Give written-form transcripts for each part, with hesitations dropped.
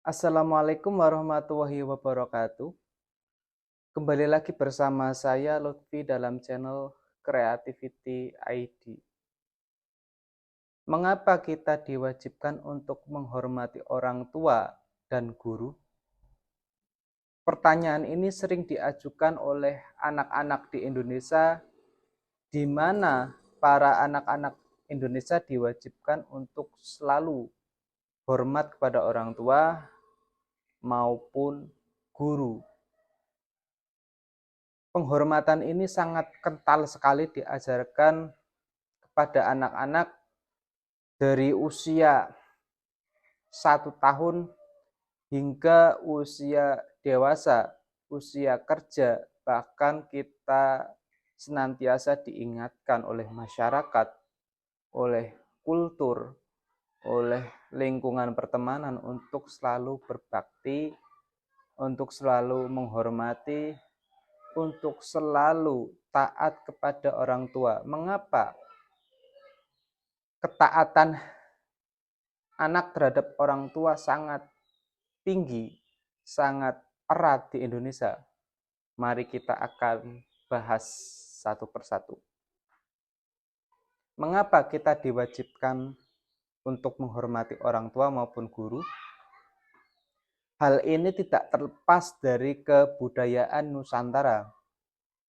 Assalamualaikum warahmatullahi wabarakatuh. Kembali lagi bersama saya Lutfi dalam channel Creativity ID. Mengapa kita diwajibkan untuk menghormati orang tua dan guru? Pertanyaan ini sering diajukan oleh anak-anak di Indonesia, di mana para anak-anak Indonesia diwajibkan untuk selalu hormat kepada orang tua maupun guru. Penghormatan ini sangat kental sekali diajarkan kepada anak-anak dari usia 1 tahun hingga usia dewasa, usia kerja, bahkan kita senantiasa diingatkan oleh masyarakat, oleh kultur, oleh lingkungan pertemanan untuk selalu berbakti, untuk selalu menghormati, untuk selalu taat kepada orang tua. Mengapa ketaatan anak terhadap orang tua sangat tinggi, sangat erat di Indonesia? Mari kita akan bahas satu persatu. Mengapa kita diwajibkan untuk menghormati orang tua maupun guru? Hal ini tidak terlepas dari kebudayaan Nusantara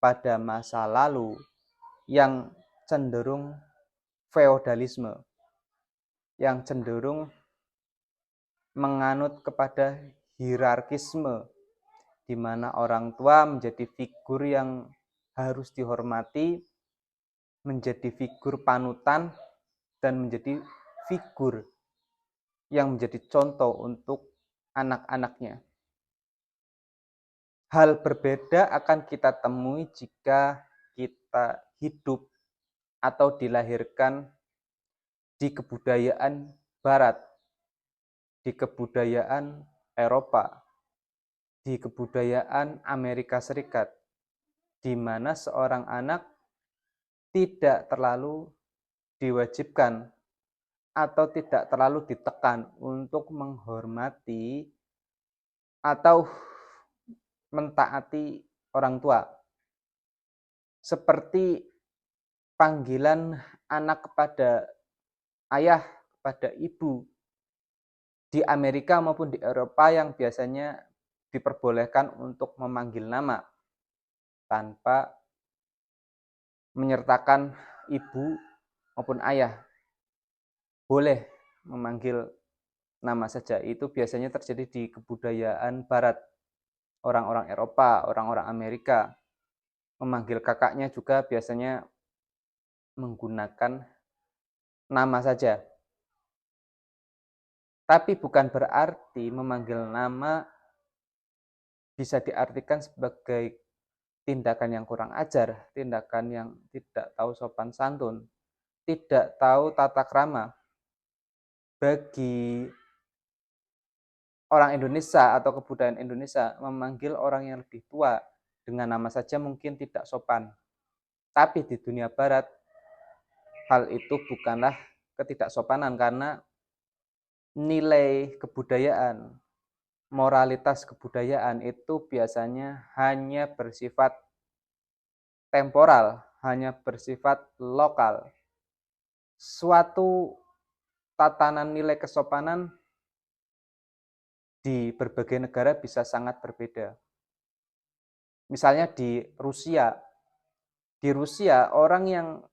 pada masa lalu yang cenderung feodalisme, yang cenderung menganut kepada hierarkisme, di mana orang tua menjadi figur yang harus dihormati, menjadi figur panutan, dan menjadi figur yang menjadi contoh untuk anak-anaknya. Hal berbeda akan kita temui jika kita hidup atau dilahirkan di kebudayaan Barat, di kebudayaan Eropa, di kebudayaan Amerika Serikat, di mana seorang anak tidak terlalu diwajibkan atau tidak terlalu ditekan untuk menghormati atau mentaati orang tua. Seperti panggilan anak kepada ayah, kepada ibu di Amerika maupun di Eropa yang biasanya diperbolehkan untuk memanggil nama tanpa menyertakan ibu maupun ayah. Boleh memanggil nama saja. Itu biasanya terjadi di kebudayaan Barat. Orang-orang Eropa, orang-orang Amerika. Memanggil kakaknya juga biasanya menggunakan nama saja. Tapi bukan berarti memanggil nama bisa diartikan sebagai tindakan yang kurang ajar, tindakan yang tidak tahu sopan santun, tidak tahu tata krama. Bagi orang Indonesia atau kebudayaan Indonesia, memanggil orang yang lebih tua dengan nama saja mungkin tidak sopan. Tapi di dunia Barat, hal itu bukanlah ketidaksopanan karena nilai kebudayaan, moralitas kebudayaan itu biasanya hanya bersifat temporal, hanya bersifat lokal. Suatu tatanan nilai kesopanan di berbagai negara bisa sangat berbeda. Misalnya di Rusia orang yang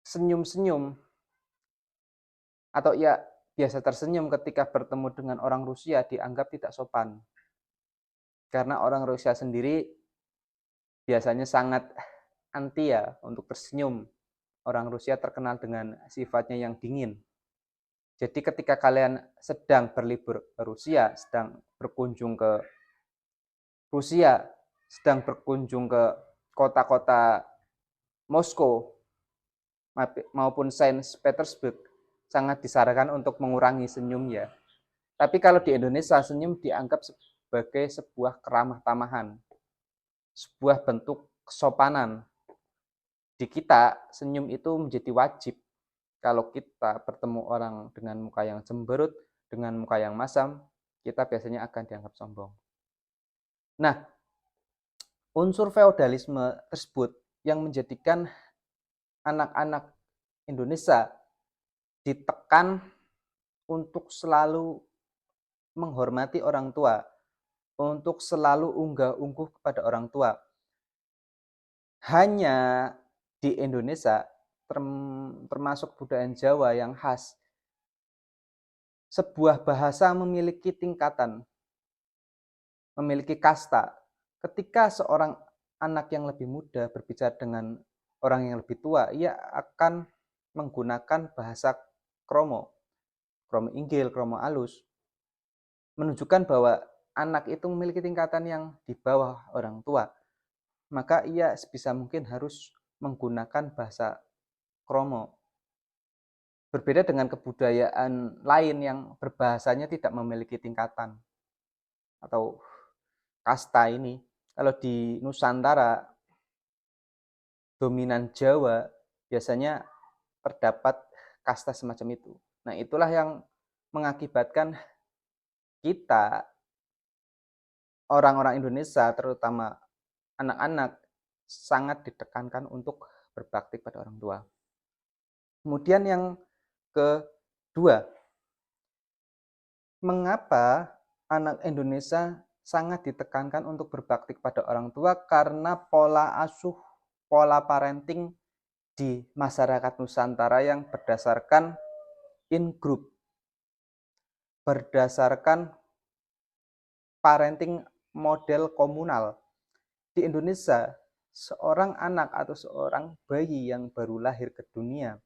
senyum-senyum atau ya biasa tersenyum ketika bertemu dengan orang Rusia dianggap tidak sopan. Karena orang Rusia sendiri biasanya sangat anti ya untuk tersenyum. Orang Rusia terkenal dengan sifatnya yang dingin. Jadi ketika kalian sedang berlibur ke Rusia, sedang berkunjung ke Rusia, sedang berkunjung ke kota-kota Moskow maupun Saint Petersburg, sangat disarankan untuk mengurangi senyum ya. Tapi kalau di Indonesia, senyum dianggap sebagai sebuah keramah tamahan, sebuah bentuk kesopanan. Di kita, senyum itu menjadi wajib. Kalau kita bertemu orang dengan muka yang cemberut, dengan muka yang masam, kita biasanya akan dianggap sombong. Nah, unsur feodalisme tersebut yang menjadikan anak-anak Indonesia ditekan untuk selalu menghormati orang tua, untuk selalu unggah-ungguh kepada orang tua. Hanya di Indonesia, termasuk budaya Jawa yang khas, sebuah bahasa memiliki tingkatan, memiliki kasta. Ketika seorang anak yang lebih muda berbicara dengan orang yang lebih tua, ia akan menggunakan bahasa kromo, kromo inggil, kromo alus, menunjukkan bahwa anak itu memiliki tingkatan yang di bawah orang tua. Maka ia sebisa mungkin harus menggunakan bahasa kromo. Berbeda dengan kebudayaan lain yang berbahasanya tidak memiliki tingkatan atau kasta ini. Kalau di Nusantara, dominan Jawa, biasanya terdapat kasta semacam itu. Nah, itulah yang mengakibatkan kita, orang-orang Indonesia, terutama anak-anak, sangat ditekankan untuk berbakti pada orang tua. Kemudian yang kedua, mengapa anak Indonesia sangat ditekankan untuk berbakti kepada orang tua? Karena pola asuh, pola parenting di masyarakat Nusantara yang berdasarkan in-group, berdasarkan parenting model komunal. Di Indonesia, seorang anak atau seorang bayi yang baru lahir ke dunia,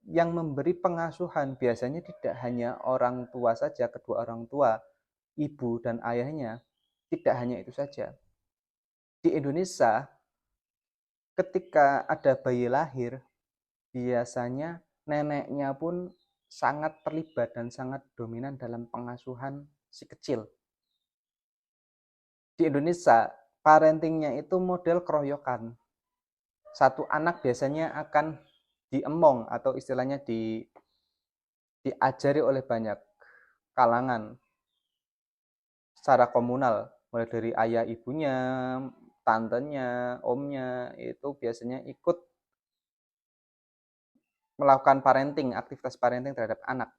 yang memberi pengasuhan biasanya tidak hanya orang tua saja, kedua orang tua, ibu dan ayahnya, tidak hanya itu saja. Di Indonesia, ketika ada bayi lahir, biasanya neneknya pun sangat terlibat dan sangat dominan dalam pengasuhan si kecil. Di Indonesia, parentingnya itu model keroyokan. Satu anak biasanya akan diemong atau istilahnya diajari oleh banyak kalangan secara komunal, mulai dari ayah ibunya, tantenya, omnya, itu biasanya ikut melakukan parenting, aktivitas parenting terhadap anak.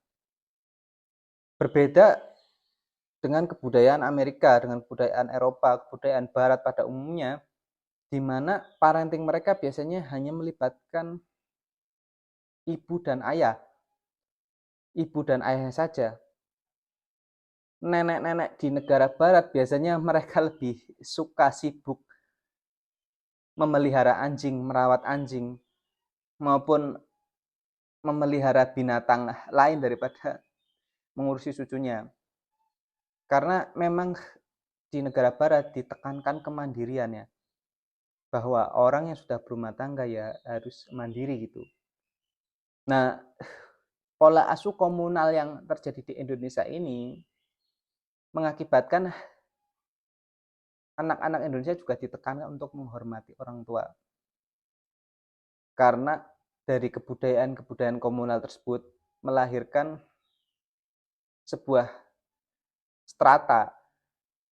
Berbeda dengan kebudayaan Amerika, dengan kebudayaan Eropa, kebudayaan Barat pada umumnya, di mana parenting mereka biasanya hanya melibatkan ibu dan ayah. Ibu dan ayahnya saja. Nenek-nenek di negara barat biasanya mereka lebih suka sibuk memelihara anjing, merawat anjing, maupun memelihara binatang lain daripada mengurusi cucunya. Karena memang di negara barat ditekankan kemandiriannya, bahwa orang yang sudah berumah tangga ya harus mandiri gitu. Nah, pola asuh komunal yang terjadi di Indonesia ini mengakibatkan anak-anak Indonesia juga ditekankan untuk menghormati orang tua. Karena dari kebudayaan-kebudayaan komunal tersebut melahirkan sebuah strata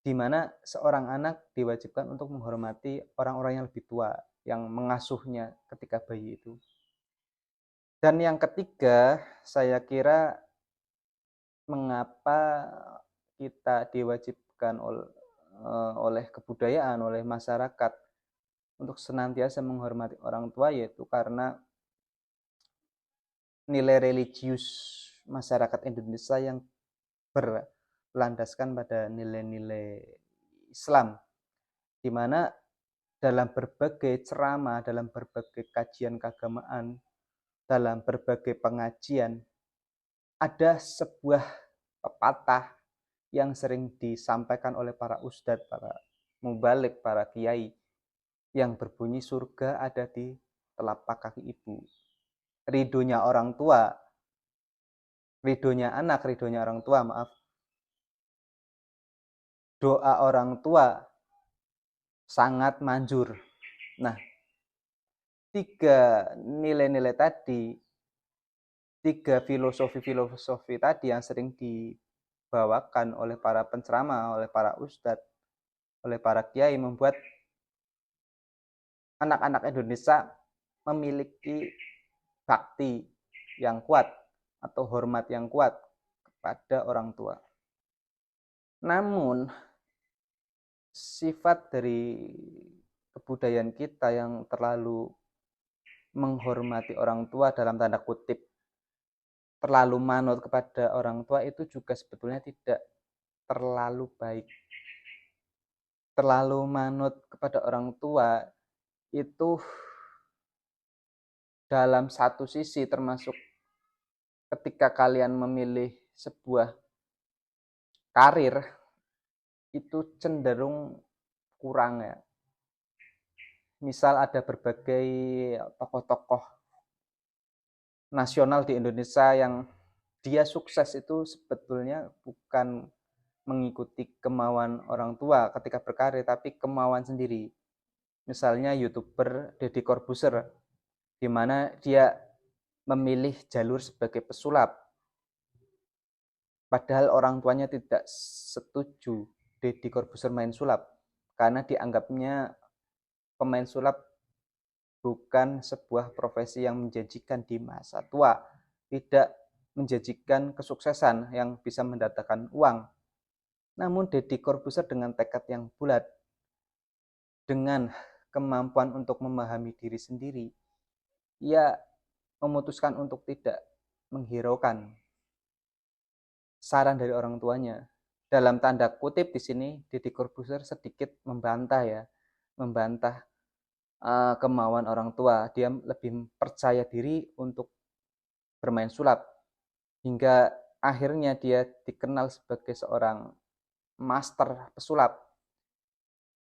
di mana seorang anak diwajibkan untuk menghormati orang-orang yang lebih tua, yang mengasuhnya ketika bayi itu. Dan yang ketiga, saya kira mengapa kita diwajibkan oleh kebudayaan, oleh masyarakat untuk senantiasa menghormati orang tua, yaitu karena nilai religius masyarakat Indonesia yang berlandaskan pada nilai-nilai Islam, di mana dalam berbagai ceramah, dalam berbagai kajian keagamaan, dalam berbagai pengajian, ada sebuah pepatah yang sering disampaikan oleh para ustadz, para mubalik, para kiai, yang berbunyi surga ada di telapak kaki ibu. Ridhonya orang tua, ridhonya anak, ridhonya orang tua, maaf. Doa orang tua sangat manjur. Nah, tiga nilai-nilai tadi tiga filosofi tadi yang sering dibawakan oleh para penceramah, oleh para ustadz, oleh para kiai membuat anak-anak Indonesia memiliki bakti yang kuat atau hormat yang kuat kepada orang tua. Namun sifat dari kebudayaan kita yang terlalu menghormati orang tua dalam tanda kutip terlalu manut kepada orang tua itu juga sebetulnya tidak terlalu baik. Terlalu manut kepada orang tua itu dalam satu sisi termasuk ketika kalian memilih sebuah karir itu cenderung kurang ya. Misal ada berbagai tokoh-tokoh nasional di Indonesia yang dia sukses itu sebetulnya bukan mengikuti kemauan orang tua ketika berkarir, tapi kemauan sendiri. Misalnya YouTuber Deddy Corbuzier, di mana dia memilih jalur sebagai pesulap. Padahal orang tuanya tidak setuju Deddy Corbuzier main sulap, karena dianggapnya pemain sulap bukan sebuah profesi yang menjanjikan di masa tua, tidak menjanjikan kesuksesan yang bisa mendatangkan uang. Namun Deddy Corbuzier dengan tekad yang bulat, dengan kemampuan untuk memahami diri sendiri, ia memutuskan untuk tidak menghiraukan saran dari orang tuanya. Dalam tanda kutip di sini Deddy Corbuzier sedikit membantah ya, membantah kemauan orang tua. Dia lebih percaya diri untuk bermain sulap hingga akhirnya dia dikenal sebagai seorang master pesulap,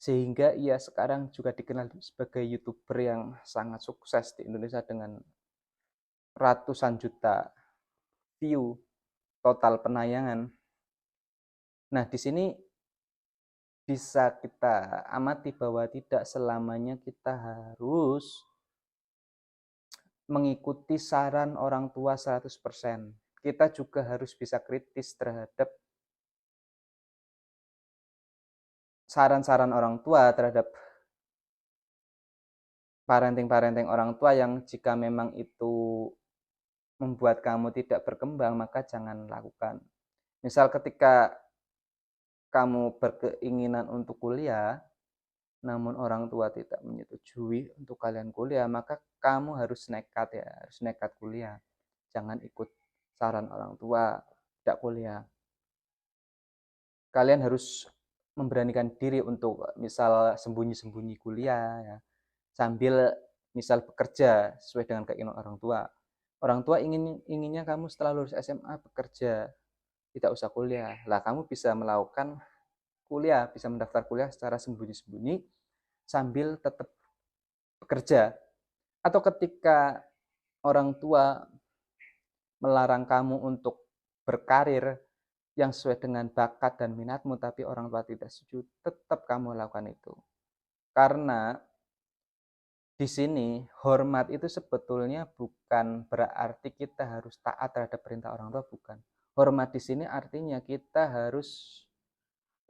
sehingga ia sekarang juga dikenal sebagai YouTuber yang sangat sukses di Indonesia dengan ratusan juta view total penayangan. Nah, di sini bisa kita amati bahwa tidak selamanya kita harus mengikuti saran orang tua 100%. Kita juga harus bisa kritis terhadap saran-saran orang tua, terhadap parenting orang tua yang jika memang itu membuat kamu tidak berkembang, maka jangan lakukan. Misal ketika kamu berkeinginan untuk kuliah, namun orang tua tidak menyetujui untuk kalian kuliah, maka kamu harus nekat ya, harus nekat kuliah. Jangan ikut saran orang tua, tidak kuliah. Kalian harus memberanikan diri untuk misal sembunyi-sembunyi kuliah ya, sambil misal bekerja sesuai dengan keinginan orang tua. Orang tua inginnya kamu setelah lulus SMA bekerja, tidak usah kuliah. Lah kamu bisa melakukan kuliah, bisa mendaftar kuliah secara sembunyi-sembunyi sambil tetap bekerja. Atau ketika orang tua melarang kamu untuk berkarir yang sesuai dengan bakat dan minatmu, tapi orang tua tidak setuju, tetap kamu lakukan itu. Karena di sini hormat itu sebetulnya bukan berarti kita harus taat terhadap perintah orang tua, bukan. Hormat di sini artinya kita harus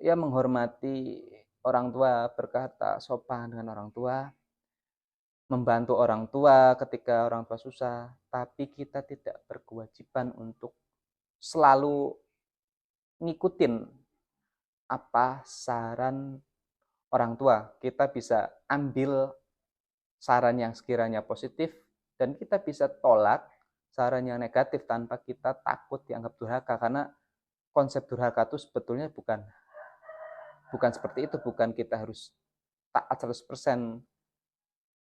ya menghormati orang tua, berkata sopan dengan orang tua, membantu orang tua ketika orang tua susah, tapi kita tidak berkewajiban untuk selalu ngikutin apa saran orang tua. Kita bisa ambil saran yang sekiranya positif dan kita bisa tolak saran yang negatif tanpa kita takut dianggap durhaka, karena konsep durhaka itu sebetulnya bukan seperti itu, bukan kita harus taat 100%,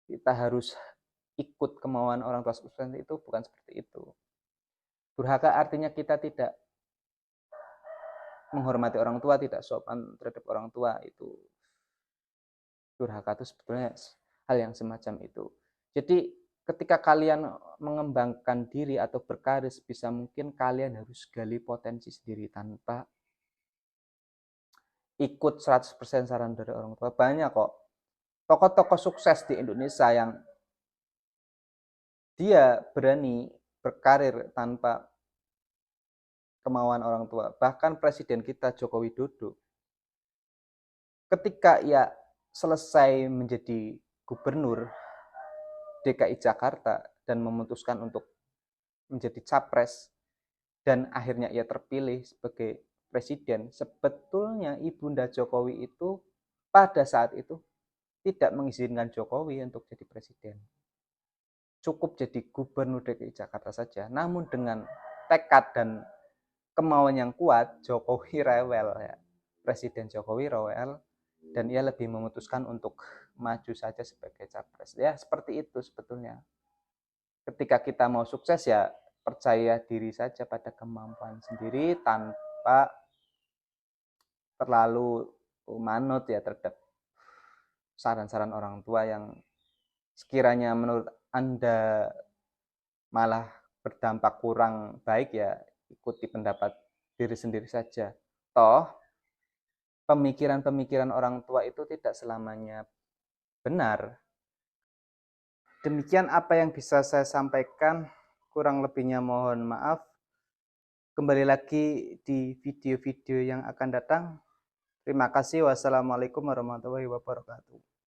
kita harus ikut kemauan orang tua 100%, itu bukan seperti itu. Durhaka artinya kita tidak menghormati orang tua, tidak sopan terhadap orang tua, itu durhaka itu sebetulnya hal yang semacam itu. Jadi ketika kalian mengembangkan diri atau berkarir sebisa mungkin, kalian harus gali potensi sendiri tanpa ikut 100% saran dari orang tua. Banyak kok tokoh-tokoh sukses di Indonesia yang dia berani berkarir tanpa kemauan orang tua. Bahkan presiden kita Joko Widodo, ketika ia selesai menjadi gubernur DKI Jakarta dan memutuskan untuk menjadi capres dan akhirnya ia terpilih sebagai presiden, sebetulnya Ibunda Jokowi itu pada saat itu tidak mengizinkan Jokowi untuk jadi presiden. Cukup jadi gubernur DKI Jakarta saja. Namun dengan tekad dan kemauan yang kuat, Jokowi rewel ya. Presiden Jokowi rewel dan ia lebih memutuskan untuk maju saja sebagai capres. Ya, seperti itu sebetulnya. Ketika kita mau sukses ya percaya diri saja pada kemampuan sendiri tanpa terlalu manut ya terhadap saran-saran orang tua yang sekiranya menurut Anda malah berdampak kurang baik ya ikuti pendapat diri sendiri saja. Toh pemikiran-pemikiran orang tua itu tidak selamanya benar. Demikian apa yang bisa saya sampaikan, kurang lebihnya mohon maaf. Kembali lagi di video-video yang akan datang. Terima kasih. Wassalamualaikum warahmatullahi wabarakatuh.